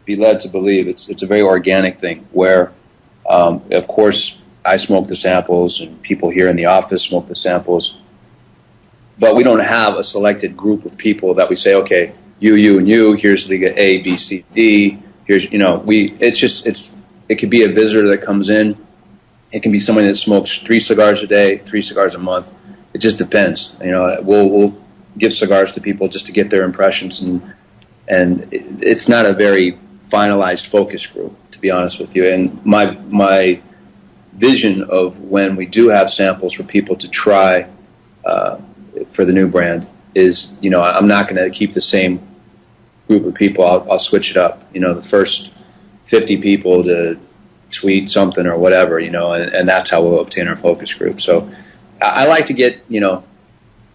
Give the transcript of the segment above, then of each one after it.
be led to believe it's a very organic thing where, of course, I smoke the samples and people here in the office smoke the samples, but we don't have a selected group of people that we say, okay, you, and you, here's Liga A, B, C, D, here's, it could be a visitor that comes in. It can be somebody that smokes 3 cigars a day, 3 cigars a month. It just depends. We'll give cigars to people just to get their impressions, and it's not a very finalized focus group, to be honest with you. And my vision of when we do have samples for people to try for the new brand is, I'm not going to keep the same group of people. I'll switch it up. The first 50 people to tweet something or whatever, and that's how we'll obtain our focus group. So I like to get,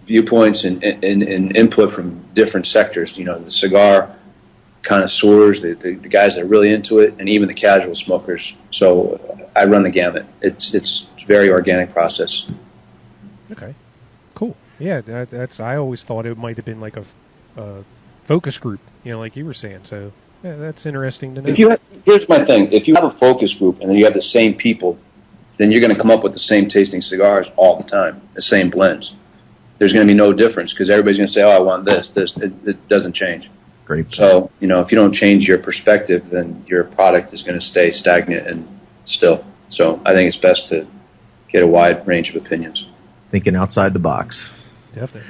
viewpoints and input from different sectors, the cigar connoisseurs, the guys that are really into it, and even the casual smokers. So I run the gamut. It's a very organic process. Okay, cool. Yeah, that's. I always thought it might have been like a focus group, like you were saying. So yeah, that's interesting to know. Here's my thing: if you have a focus group and then you have the same people, then you're going to come up with the same tasting cigars all the time, the same blends. There's going to be no difference because everybody's going to say, "Oh, I want this." It doesn't change. Great. So if you don't change your perspective, then your product is going to stay stagnant and still. So I think it's best to get a wide range of opinions. Thinking outside the box. Definitely.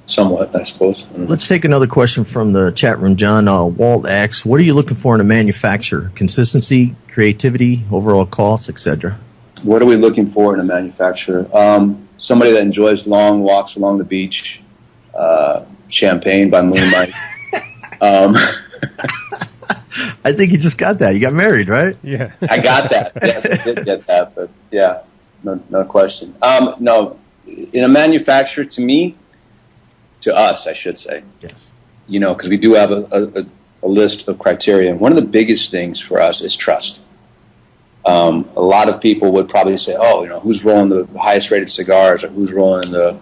Somewhat, I suppose. Let's take another question from the chat room, John. Walt asks, what are you looking for in a manufacturer? Consistency, creativity, overall costs, etc.? What are we looking for in a manufacturer? Somebody that enjoys long walks along the beach, champagne by moonlight. I think you just got that. You got married, right? Yeah. I got that. Yes, I did get that. But, yeah, no question. No, in a manufacturer, to us, I should say. Yes. Because we do have a list of criteria. And one of the biggest things for us is trust. A lot of people would probably say, who's rolling the highest rated cigars, or who's rolling the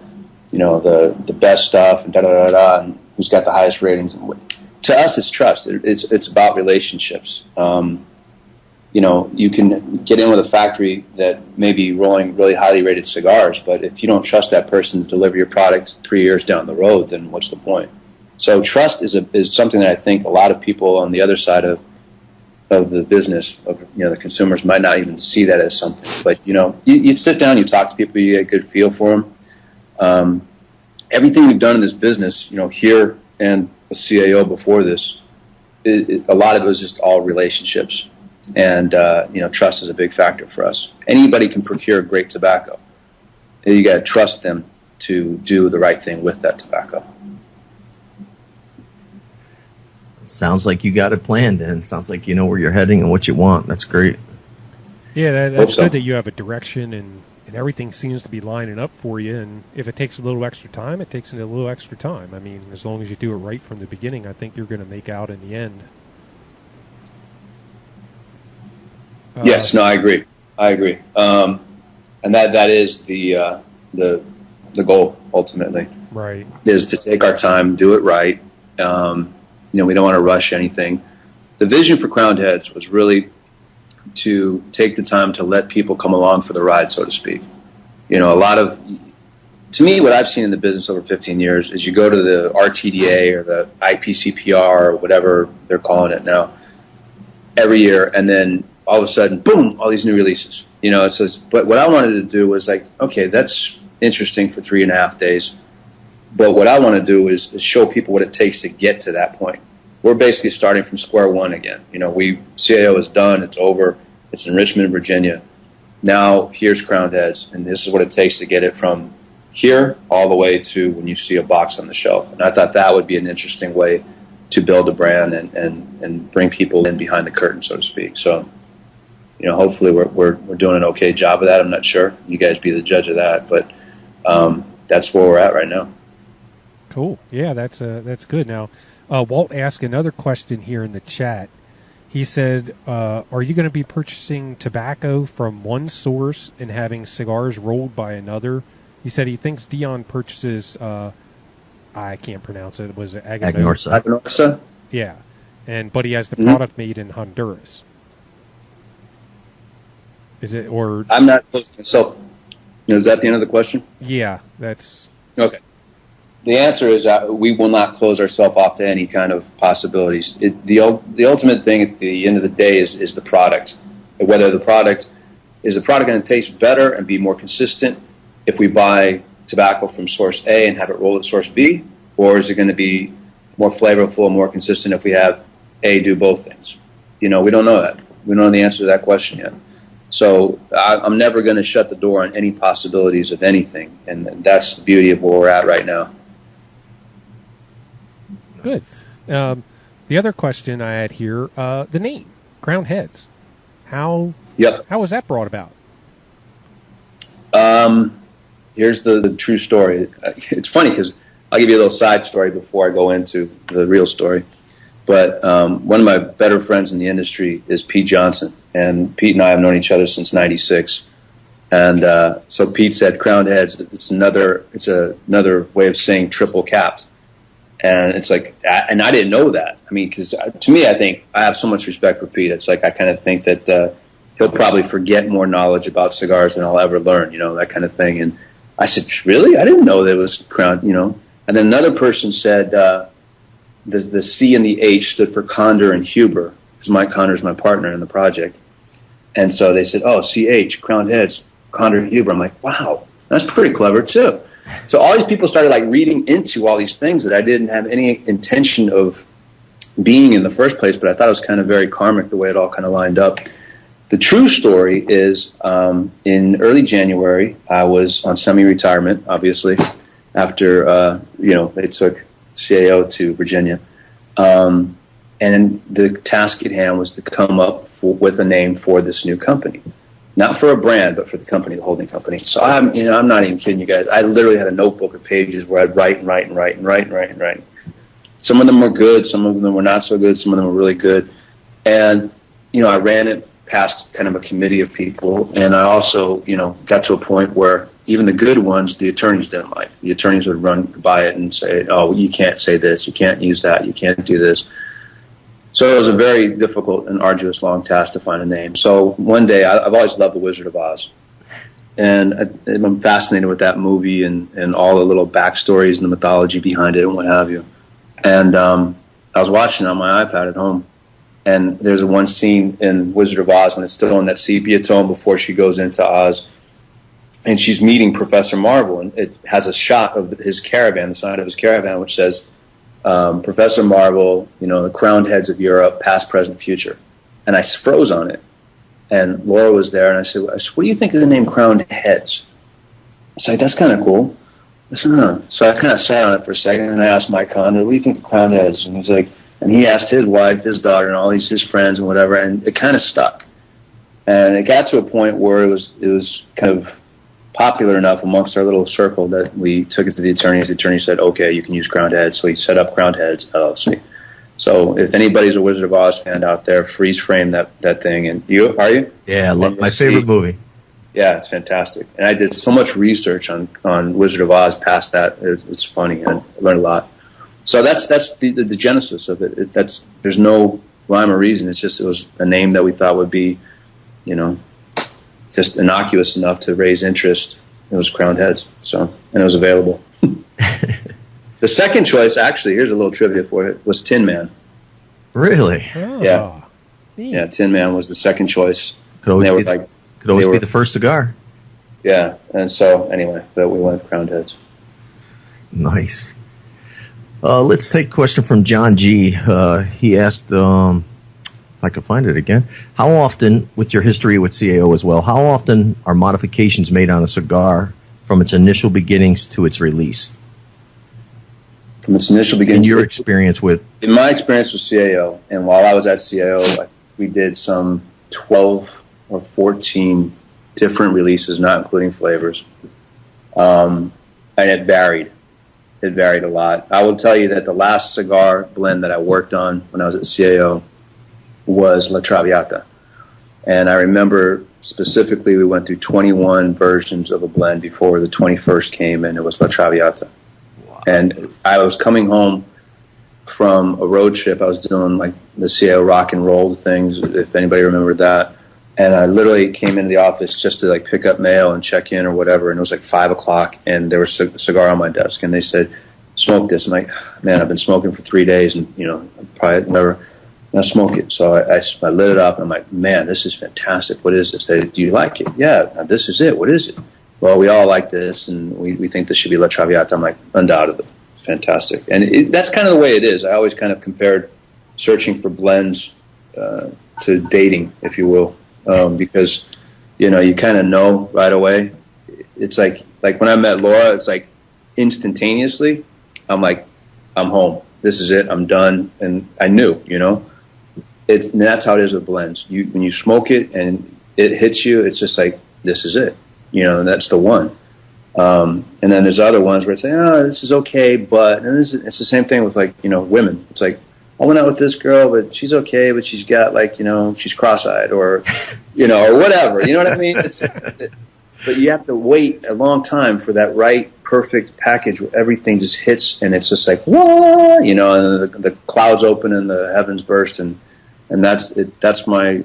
best stuff, and da-da-da-da, and who's got the highest ratings. To us, it's trust. It's about relationships. You can get in with a factory that may be rolling really highly rated cigars, but if you don't trust that person to deliver your product 3 years down the road, then what's the point? So trust is something that I think a lot of people on the other side of the business, of the consumers, might not even see that as something. But you sit down, you talk to people, you get a good feel for them. Everything we've done in this business, here and a CAO before this, a lot of it was just all relationships. And, trust is a big factor for us. Anybody can procure great tobacco. You got to trust them to do the right thing with that tobacco. Sounds like you got it planned, and sounds like you know where you're heading and what you want. That's great. Yeah, that's good that you have a direction and everything seems to be lining up for you. And if it takes a little extra time, it takes a little extra time. I mean, as long as you do it right from the beginning, I think you're going to make out in the end. Yes, no, I agree. And that is the goal ultimately. Right. Is to take our time, do it right. We don't want to rush anything. The vision for Crowned Heads was really to take the time to let people come along for the ride, so to speak. To me, what I've seen in the business over 15 years is you go to the RTDA or the IPCPR or whatever they're calling it now every year, and then all of a sudden, boom, all these new releases. It says, but what I wanted to do was like, okay, that's interesting for 3.5 days. But what I want to do is show people what it takes to get to that point. We're basically starting from square one again. CAO is done. It's over. It's in Richmond, Virginia. Now here's Crowned Heads, and this is what it takes to get it from here all the way to when you see a box on the shelf. And I thought that would be an interesting way to build a brand and bring people in behind the curtain, so to speak. So, hopefully we're doing an okay job of that. I'm not sure. You guys be the judge of that, but that's where we're at right now. Cool. Yeah, that's good. Now, Walt asked another question here in the chat. He said, are you going to be purchasing tobacco from one source and having cigars rolled by another? He said he thinks Dion purchases, I can't pronounce it. Was it Agnorsa? Agnorsa? Yeah. but he has the product made in Honduras. Is it, or I'm not close myself. Is that the end of the question? Yeah, that's okay. The answer is we will not close ourselves off to any kind of possibilities. The ultimate thing at the end of the day is the product. Whether the product going to taste better and be more consistent if we buy tobacco from source A and have it roll at source B, or is it going to be more flavorful, more consistent if we have A do both things? We don't know that. We don't know the answer to that question yet. So I'm never going to shut the door on any possibilities of anything, and that's the beauty of where we're at right now. Good. The other question I had here, the name, Crowned Heads. How was that brought about? Here's the true story. It's funny because I'll give you a little side story before I go into the real story. But one of my better friends in the industry is Pete Johnson. And Pete and I have known each other since '96. And so Pete said, Crowned Heads, it's another way of saying triple capped. And it's like, and I didn't know that. I mean, because to me, I think I have so much respect for Pete. It's like I kind of think that he'll probably forget more knowledge about cigars than I'll ever learn, that kind of thing. And I said, really? I didn't know that it was Crowned, And then another person said the C and the H stood for Condor and Huber, because Mike Condor is my partner in the project. And so they said, oh, CH, Crowned Heads, Condor and Huber. I'm like, wow, that's pretty clever, too. So all these people started reading into all these things that I didn't have any intention of being in the first place, but I thought it was kind of very karmic the way it all kind of lined up. The true story is in early January, I was on semi-retirement, obviously, after, they took CAO to Virginia. And the task at hand was to come up with a name for this new company. Not for a brand, but for the company, the holding company. So I'm not even kidding you guys. I literally had a notebook of pages where I'd write. Some of them were good, some of them were not so good, some of them were really good. And, I ran it past kind of a committee of people, and I also, got to a point where even the good ones, the attorneys didn't like. The attorneys would run by it and say, oh, you can't say this, you can't use that, you can't do this. So it was a very difficult and arduous, long task to find a name. So one day, I've always loved The Wizard of Oz. And I'm fascinated with that movie and all the little backstories and the mythology behind it and what have you. And I was watching it on my iPad at home. And there's one scene in Wizard of Oz when it's still in that sepia tone before she goes into Oz. And she's meeting Professor Marvel. And it has a shot of his caravan, the side of his caravan, which says, Professor Marvel, the crowned heads of Europe, past, present, future. And I froze on it. And Laura was there, and I said, what do you think of the name Crowned Heads? I said, that's kind of cool. I said, no. So I kind of sat on it for a second, and I asked Mike Condor, what do you think of Crowned Heads? And he's like, and he asked his wife, his daughter, and all his friends and whatever, and it kind of stuck. And it got to a point where it was kind of popular enough amongst our little circle that we took it to the attorneys. The attorney said, okay, you can use Crowned Heads. So he set up Crowned Heads LLC. So if anybody's a Wizard of Oz fan out there, freeze frame that thing. And are you? Yeah, I love my favorite movie. Yeah, it's fantastic. And I did so much research on Wizard of Oz past that. It's funny. I learned a lot. So that's the genesis of it. There's no rhyme or reason. It was a name that we thought would be, just innocuous enough to raise interest. It was Crowned Heads, and it was available. The second choice, actually, here's a little trivia for it, was Tin Man. Really? Oh, yeah. Neat. Yeah, Tin Man was the second choice. Could always be the first cigar. Yeah, and so anyway, but we went with Crowned Heads. Nice. Let's take a question from John G. He asked, if I can find it again, how often, with your history with CAO as well, how often are modifications made on a cigar from its initial beginnings to its release? From its initial beginnings? In your experience with... In my experience with CAO, and while I was at CAO, we did some 12 or 14 different releases, not including flavors. And it varied. It varied a lot. I will tell you that the last cigar blend that I worked on when I was at CAO was La Traviata. And I remember specifically we went through 21 versions of a blend before the 21st came, and it was La Traviata. Wow. And I was coming home from a road trip. I was doing like the CAO rock and roll things, if anybody remembered that. And I literally came into the office just to like pick up mail and check in or whatever. And it was like 5 o'clock, and there was a cigar on my desk, and they said, "Smoke this." I'm like, "Man, I've been smoking for 3 days, and I probably never not smoke it." So I lit it up, and I'm like, "Man, this is fantastic. What is this?" They said, "Do you like it?" "Yeah, this is it. What is it?" "Well, we all like this, and we think this should be La Traviata." I'm like, "Undoubtedly. Fantastic." And that's kind of the way it is. I always kind of compared searching for blends to dating, if you will, because you kind of know right away. It's like when I met Laura, it's like instantaneously, I'm like, I'm home. This is it. I'm done. And I knew, and that's how it is with blends. When you smoke it and it hits you, it's just like, this is it, and that's the one. And then there's other ones where it's like, oh, this is okay, but it's the same thing with women. It's like, I went out with this girl, but she's okay, but she's got she's cross-eyed or, or whatever. You know what I mean? But you have to wait a long time for that right, perfect package where everything just hits and it's just like, whoa, and the clouds open and the heavens burst, and that's it. That's my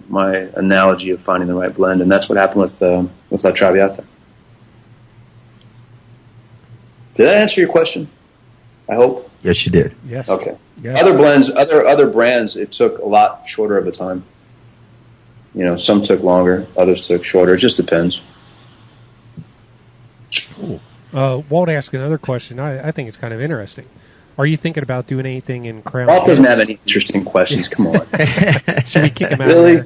analogy of finding the right blend, and that's what happened with La Traviata. Did that answer your question? I hope. Yes, you did. Yes. Okay. Yes. Other blends, other brands, it took a lot shorter of a time. Some took longer, others took shorter. It just depends. Cool. Walt asked another question. I think it's kind of interesting. Are you thinking about doing anything in Crown? Walt doesn't have any interesting questions. Come on. Should we kick him out? Really?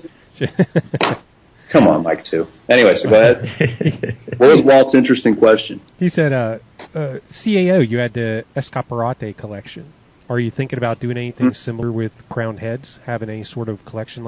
Come on, Mike, too. Anyway, so go ahead. What was Walt's interesting question? He said, CAO, you had the Escaparate collection. Are you thinking about doing anything similar with Crown Heads, having any sort of collection